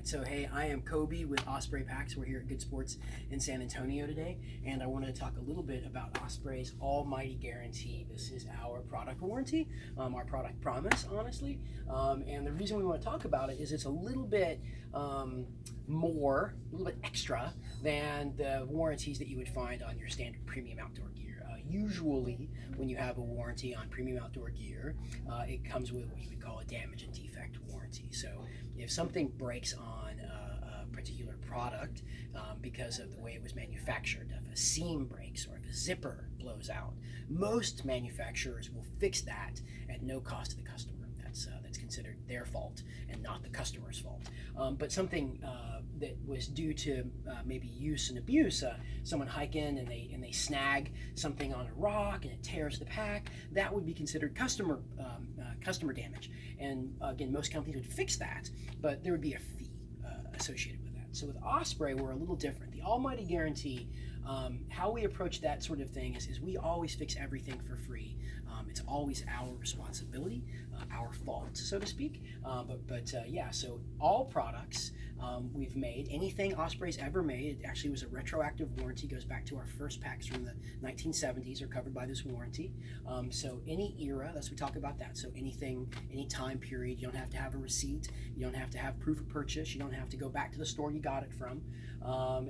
So hey, I am Coby with Osprey Packs. We're here at Good Sports in San Antonio today, and I want to talk a little bit about Osprey's All Mighty Guarantee. This is our product warranty, our product promise, honestly. And the reason we want to talk about it is it's a little bit more, a little bit extra than the warranties that you would find on your standard premium outdoor gear. Usually, when you have a warranty on premium outdoor gear, it comes with what you would call a damage and defect warranty. So if something breaks on a particular product because of the way it was manufactured, if a seam breaks or if a zipper blows out, most manufacturers will fix that at no cost to the customer. That's considered their fault and not the customer's fault. But something that was due to maybe use and abuse, someone hike in and they snag something on a rock and it tears the pack, that would be considered customer damage. And again, most companies would fix that, but there would be a fee associated with that. So with Osprey, we're a little different. The Almighty Guarantee, how we approach that sort of thing is we always fix everything for free. It's always our responsibility, our fault, so to speak. Yeah, so all products we've made, anything Osprey's ever made, it actually was a retroactive warranty, goes back to our first packs from the 1970s are covered by this warranty. So any era, that's we talk about that. So anything, any time period, you don't have to have a receipt, you don't have to have proof of purchase, you don't have to go back to the store you got it from.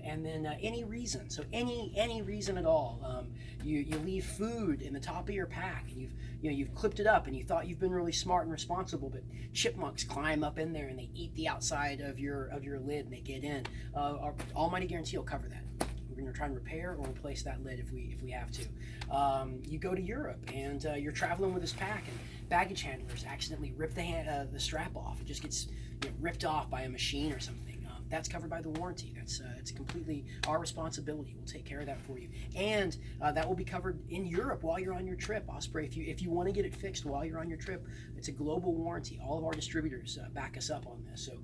And then any reason, so any reason at all. You leave food in the top of your pack and you've clipped it up and you thought you've been really smart and responsible, but chipmunks climb up in there and they eat the outside of your lid and they get in. Our Almighty Guarantee will cover that. We're going to try and repair or replace that lid if we have to. You go to Europe and you're traveling with this pack and baggage handlers accidentally rip the strap off. It just gets ripped off by a machine or something. That's covered by the warranty. It's completely our responsibility. We'll take care of that for you, and that will be covered in Europe while you're on your trip. Osprey, if you want to get it fixed while you're on your trip, it's a global warranty. All of our distributors back us up on this. So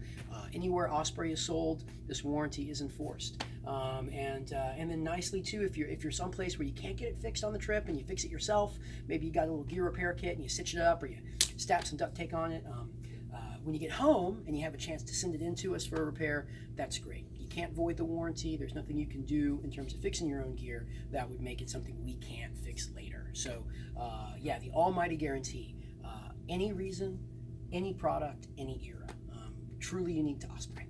anywhere Osprey is sold, this warranty is enforced. And then nicely too, if you're someplace where you can't get it fixed on the trip and you fix it yourself, maybe you got a little gear repair kit and you stitch it up or you stab some duct tape on it. When you get home and you have a chance to send it in to us for a repair, that's great. You can't void the warranty. There's nothing you can do in terms of fixing your own gear that would make it something we can't fix later. So yeah, the Almighty Guarantee, any reason, any product, any era, truly unique to Osprey.